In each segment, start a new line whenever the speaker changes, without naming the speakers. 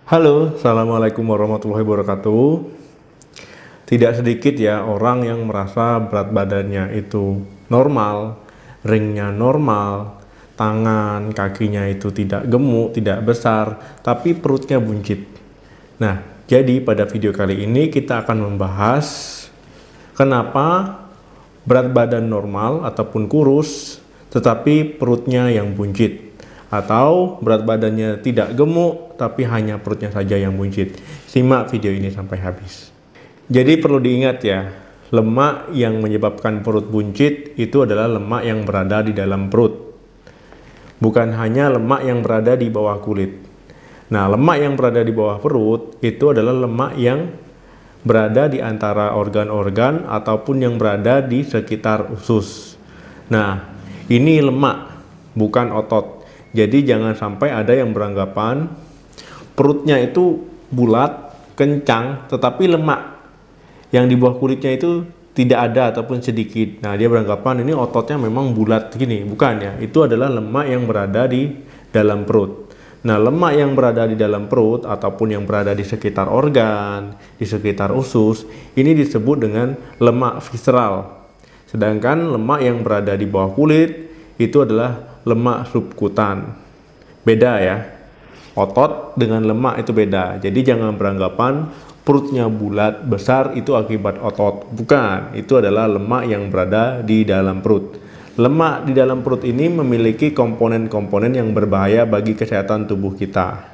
Halo, Assalamualaikum warahmatullahi wabarakatuh. Tidak sedikit ya orang yang merasa berat badannya itu normal, ringnya normal, tangan, kakinya itu tidak gemuk, tidak besar, tapi perutnya buncit. Nah, jadi pada video kali ini kita akan membahas kenapa berat badan normal ataupun kurus, tetapi perutnya yang buncit. Atau berat badannya tidak gemuk, tapi hanya perutnya saja yang buncit. Simak video ini sampai habis. Jadi perlu diingat ya, lemak yang menyebabkan perut buncit itu adalah lemak yang berada di dalam perut. Bukan hanya lemak yang berada di bawah kulit. Nah, lemak yang berada di bawah perut itu adalah lemak yang berada di antara organ-organ ataupun yang berada di sekitar usus. Nah, ini lemak, bukan otot. Jadi jangan sampai ada yang beranggapan perutnya itu bulat, kencang, tetapi lemak yang di bawah kulitnya itu tidak ada ataupun sedikit. Nah, dia beranggapan ini ototnya memang bulat gini. Bukan ya, itu adalah lemak yang berada di dalam perut. Nah, lemak yang berada di dalam perut ataupun yang berada di sekitar organ, di sekitar usus, ini disebut dengan lemak visceral. Sedangkan lemak yang berada di bawah kulit itu adalah lemak subkutan. Beda ya, otot dengan lemak itu beda. Jadi jangan beranggapan perutnya bulat besar itu akibat otot. Bukan, itu adalah lemak yang berada di dalam perut. Lemak di dalam perut ini memiliki komponen-komponen yang berbahaya bagi kesehatan tubuh kita.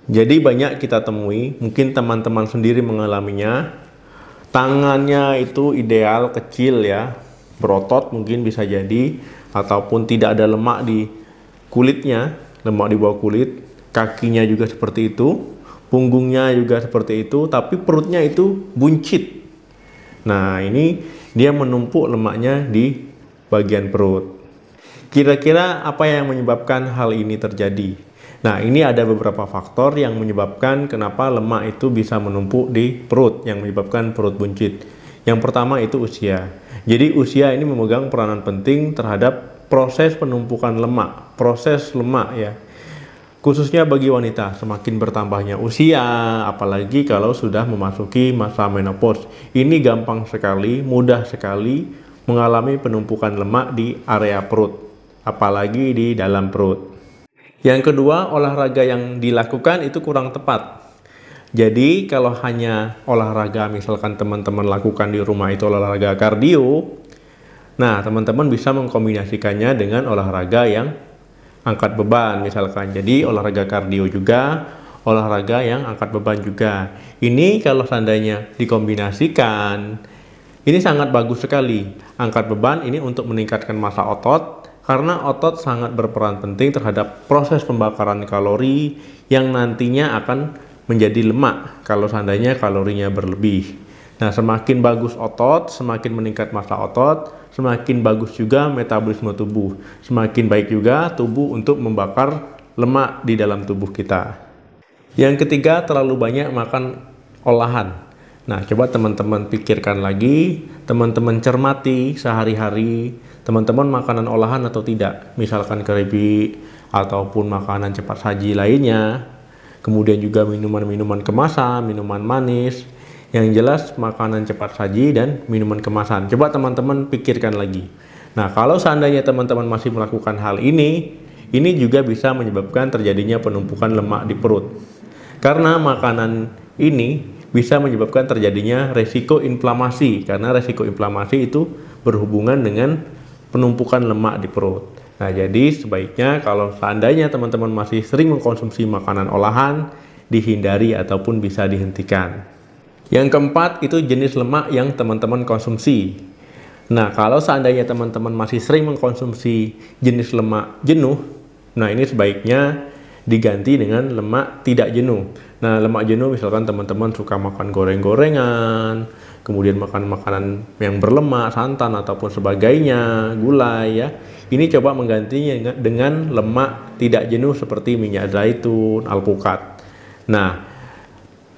Jadi banyak kita temui, mungkin teman-teman sendiri mengalaminya. Tangannya itu ideal kecil ya, berotot mungkin bisa jadi, ataupun tidak ada lemak di kulitnya, lemak di bawah kulit, kakinya juga seperti itu, punggungnya juga seperti itu, tapi perutnya itu buncit. Nah, ini dia menumpuk lemaknya di bagian perut. Kira-kira apa yang menyebabkan hal ini terjadi? Nah, ini ada beberapa faktor yang menyebabkan kenapa lemak itu bisa menumpuk di perut, yang menyebabkan perut buncit. Yang pertama itu usia. Jadi usia ini memegang peranan penting terhadap proses penumpukan lemak, proses lemak ya. Khususnya bagi wanita, semakin bertambahnya usia, apalagi kalau sudah memasuki masa menopause. Ini gampang sekali, mudah sekali mengalami penumpukan lemak di area perut, apalagi di dalam perut. Yang kedua, olahraga yang dilakukan itu kurang tepat. Jadi kalau hanya olahraga misalkan teman-teman lakukan di rumah itu olahraga kardio, nah teman-teman bisa mengkombinasikannya dengan olahraga yang angkat beban misalkan. Jadi olahraga kardio juga, olahraga yang angkat beban juga. Ini kalau seandainya dikombinasikan, ini sangat bagus sekali. Angkat beban ini untuk meningkatkan massa otot, karena otot sangat berperan penting terhadap proses pembakaran kalori yang nantinya akan menjadi lemak kalau seandainya kalorinya berlebih. Nah, semakin bagus otot, semakin meningkat massa otot, semakin bagus juga metabolisme tubuh. Semakin baik juga tubuh untuk membakar lemak di dalam tubuh kita. Yang ketiga, terlalu banyak makan olahan. Nah, coba teman-teman pikirkan lagi, teman-teman cermati sehari-hari, teman-teman makanan olahan atau tidak. Misalkan keripik ataupun makanan cepat saji lainnya. Kemudian juga minuman-minuman kemasan, minuman manis, yang jelas makanan cepat saji dan minuman kemasan. Coba teman-teman pikirkan lagi. Nah, kalau seandainya teman-teman masih melakukan hal ini juga bisa menyebabkan terjadinya penumpukan lemak di perut. Karena makanan ini bisa menyebabkan terjadinya resiko inflamasi, karena resiko inflamasi itu berhubungan dengan penumpukan lemak di perut. Nah, jadi sebaiknya kalau seandainya teman-teman masih sering mengkonsumsi makanan olahan, dihindari ataupun bisa dihentikan. Yang keempat itu jenis lemak yang teman-teman konsumsi. Nah, kalau seandainya teman-teman masih sering mengkonsumsi jenis lemak jenuh, nah ini sebaiknya diganti dengan lemak tidak jenuh. Nah, lemak jenuh misalkan teman-teman suka makan goreng-gorengan, kemudian makan makanan yang berlemak, santan ataupun sebagainya, gulai ya. Ini coba menggantinya dengan lemak tidak jenuh seperti minyak zaitun, alpukat. Nah,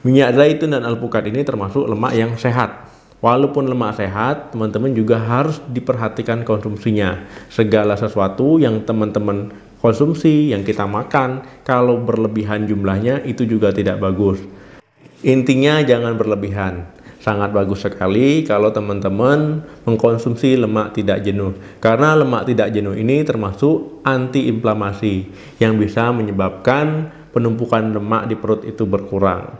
minyak zaitun dan alpukat ini termasuk lemak yang sehat. Walaupun lemak sehat, teman-teman juga harus diperhatikan konsumsinya. Segala sesuatu yang teman-teman konsumsi, yang kita makan, kalau berlebihan jumlahnya itu juga tidak bagus. Intinya jangan berlebihan. Sangat bagus sekali kalau teman-teman mengkonsumsi lemak tidak jenuh. Karena lemak tidak jenuh ini termasuk antiinflamasi yang bisa menyebabkan penumpukan lemak di perut itu berkurang.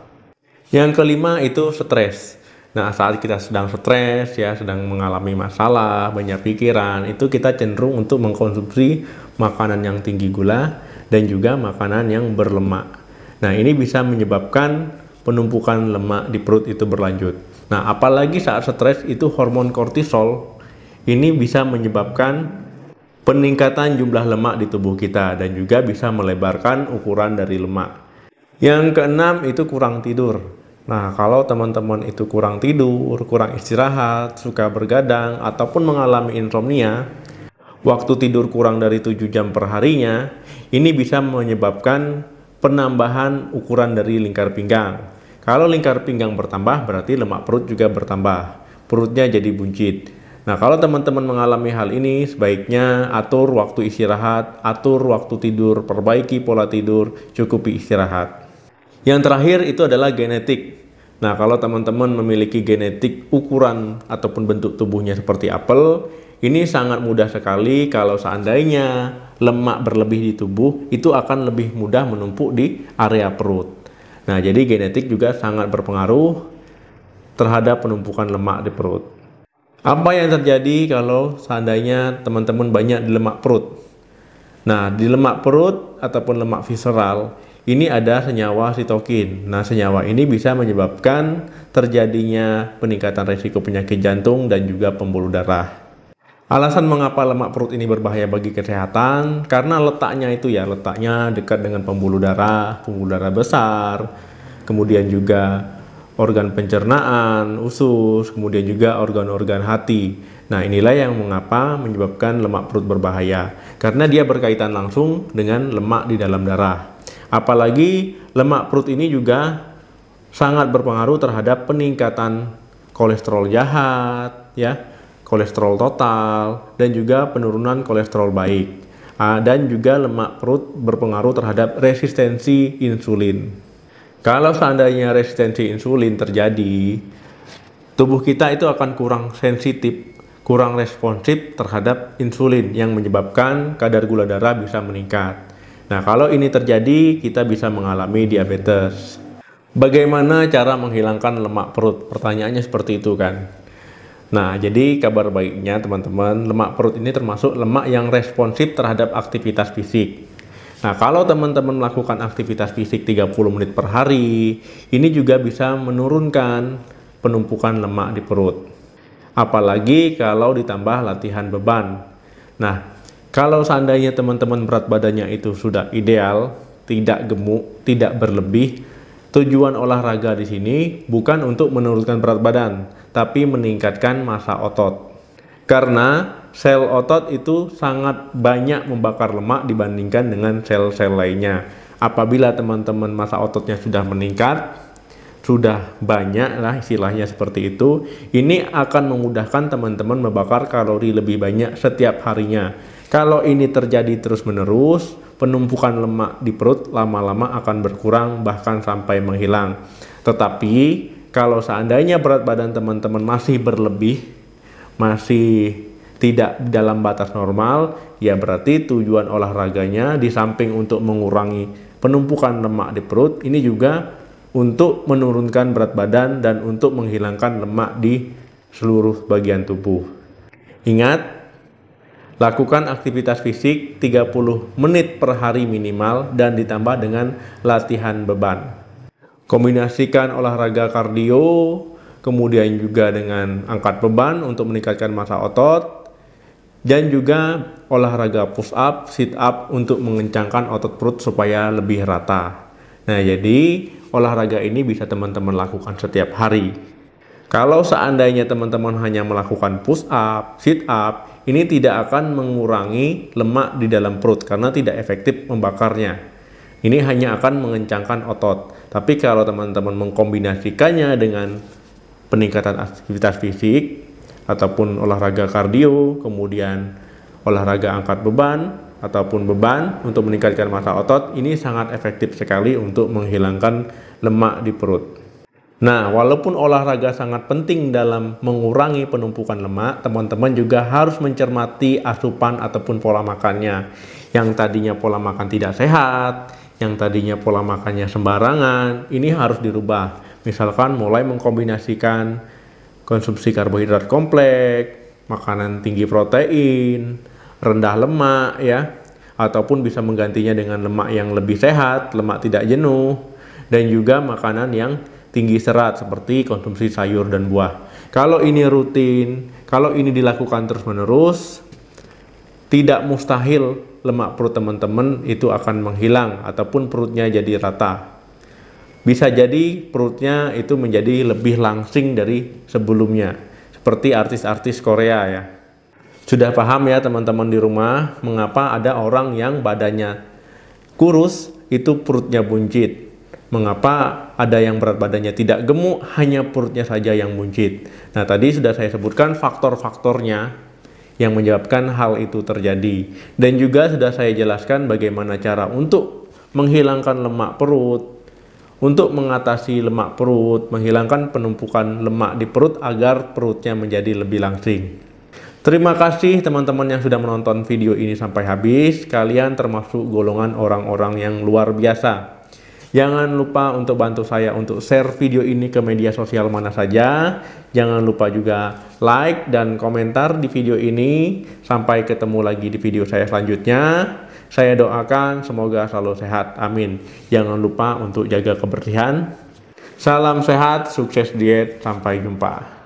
Yang kelima itu stres. Nah, saat kita sedang stres ya, sedang mengalami masalah, banyak pikiran, itu kita cenderung untuk mengkonsumsi makanan yang tinggi gula dan juga makanan yang berlemak. Nah, ini bisa menyebabkan penumpukan lemak di perut itu berlanjut. Nah, apalagi saat stres itu hormon kortisol ini bisa menyebabkan peningkatan jumlah lemak di tubuh kita dan juga bisa melebarkan ukuran dari lemak. Yang keenam itu kurang tidur. Nah, kalau teman-teman itu kurang tidur, kurang istirahat, suka bergadang, ataupun mengalami insomnia, waktu tidur kurang dari 7 jam per harinya, ini bisa menyebabkan penambahan ukuran dari lingkar pinggang. Kalau lingkar pinggang bertambah, berarti lemak perut juga bertambah. Perutnya jadi buncit. Nah, kalau teman-teman mengalami hal ini, sebaiknya atur waktu istirahat, atur waktu tidur, perbaiki pola tidur, cukupi istirahat. Yang terakhir itu adalah genetik. Nah, kalau teman-teman memiliki genetik ukuran ataupun bentuk tubuhnya seperti apel, ini sangat mudah sekali kalau seandainya lemak berlebih di tubuh, itu akan lebih mudah menumpuk di area perut. Nah, jadi genetik juga sangat berpengaruh terhadap penumpukan lemak di perut. Apa yang terjadi kalau seandainya teman-teman banyak di lemak perut? Nah, di lemak perut ataupun lemak visceral, ini ada senyawa sitokin. Nah, senyawa ini bisa menyebabkan terjadinya peningkatan risiko penyakit jantung dan juga pembuluh darah. Alasan mengapa lemak perut ini berbahaya bagi kesehatan, karena letaknya dekat dengan pembuluh darah besar, kemudian juga organ pencernaan, usus, kemudian juga organ-organ hati. Nah, inilah yang mengapa menyebabkan lemak perut berbahaya, karena dia berkaitan langsung dengan lemak di dalam darah. Apalagi lemak perut ini juga sangat berpengaruh terhadap peningkatan kolesterol jahat, ya, kolesterol total, dan juga penurunan kolesterol baik. Dan juga lemak perut berpengaruh terhadap resistensi insulin. Kalau seandainya resistensi insulin terjadi, tubuh kita itu akan kurang sensitif, kurang responsif terhadap insulin yang menyebabkan kadar gula darah bisa meningkat. Nah, kalau ini terjadi, kita bisa mengalami diabetes. Bagaimana cara menghilangkan lemak perut? Pertanyaannya seperti itu kan. Nah, jadi kabar baiknya teman-teman, lemak perut ini termasuk lemak yang responsif terhadap aktivitas fisik. Nah, kalau teman-teman melakukan aktivitas fisik 30 menit per hari, ini juga bisa menurunkan penumpukan lemak di perut. Apalagi kalau ditambah latihan beban. Nah, kalau seandainya teman-teman berat badannya itu sudah ideal, tidak gemuk, tidak berlebih, tujuan olahraga di sini bukan untuk menurunkan berat badan, tapi meningkatkan massa otot. Karena sel otot itu sangat banyak membakar lemak dibandingkan dengan sel-sel lainnya. Apabila teman-teman massa ototnya sudah meningkat, sudah banyak lah istilahnya seperti itu, ini akan memudahkan teman-teman membakar kalori lebih banyak setiap harinya. Kalau ini terjadi terus-menerus, penumpukan lemak di perut lama-lama akan berkurang bahkan sampai menghilang. Tetapi kalau seandainya berat badan teman-teman masih berlebih, masih tidak dalam batas normal, ya berarti tujuan olahraganya di samping untuk mengurangi penumpukan lemak di perut, ini juga untuk menurunkan berat badan dan untuk menghilangkan lemak di seluruh bagian tubuh. Ingat, lakukan aktivitas fisik 30 menit per hari minimal dan ditambah dengan latihan beban. Kombinasikan olahraga kardio, kemudian juga dengan angkat beban untuk meningkatkan massa otot, dan juga olahraga push up, sit up untuk mengencangkan otot perut supaya lebih rata. Nah, jadi olahraga ini bisa teman-teman lakukan setiap hari. Kalau seandainya teman-teman hanya melakukan push up, sit up, ini tidak akan mengurangi lemak di dalam perut karena tidak efektif membakarnya. Ini hanya akan mengencangkan otot. Tapi kalau teman-teman mengkombinasikannya dengan peningkatan aktivitas fisik ataupun olahraga kardio, kemudian olahraga angkat beban, ataupun beban untuk meningkatkan massa otot, ini sangat efektif sekali untuk menghilangkan lemak di perut. Nah, walaupun olahraga sangat penting dalam mengurangi penumpukan lemak, teman-teman juga harus mencermati asupan ataupun pola makannya. Yang tadinya pola makan tidak sehat, yang tadinya pola makannya sembarangan, ini harus dirubah. Misalkan mulai mengkombinasikan konsumsi karbohidrat kompleks, makanan tinggi protein, rendah lemak ya, ataupun bisa menggantinya dengan lemak yang lebih sehat, lemak tidak jenuh, dan juga makanan yang tinggi serat seperti konsumsi sayur dan buah. Kalau ini rutin, kalau ini dilakukan terus-menerus, tidak mustahil lemak perut teman-teman itu akan menghilang ataupun perutnya jadi rata. Bisa jadi perutnya itu menjadi lebih langsing dari sebelumnya, seperti artis-artis Korea ya. Sudah paham ya teman-teman di rumah mengapa ada orang yang badannya kurus itu perutnya buncit? Mengapa ada yang berat badannya tidak gemuk, hanya perutnya saja yang buncit? Nah, tadi sudah saya sebutkan faktor-faktornya yang menyebabkan hal itu terjadi. Dan juga sudah saya jelaskan bagaimana cara untuk menghilangkan lemak perut, untuk mengatasi lemak perut, menghilangkan penumpukan lemak di perut agar perutnya menjadi lebih langsing. Terima kasih teman-teman yang sudah menonton video ini sampai habis. Kalian termasuk golongan orang-orang yang luar biasa. Jangan lupa untuk bantu saya untuk share video ini ke media sosial mana saja. Jangan lupa juga like dan komentar di video ini. Sampai ketemu lagi di video saya selanjutnya. Saya doakan semoga selalu sehat. Amin. Jangan lupa untuk jaga kebersihan. Salam sehat, sukses diet. Sampai jumpa.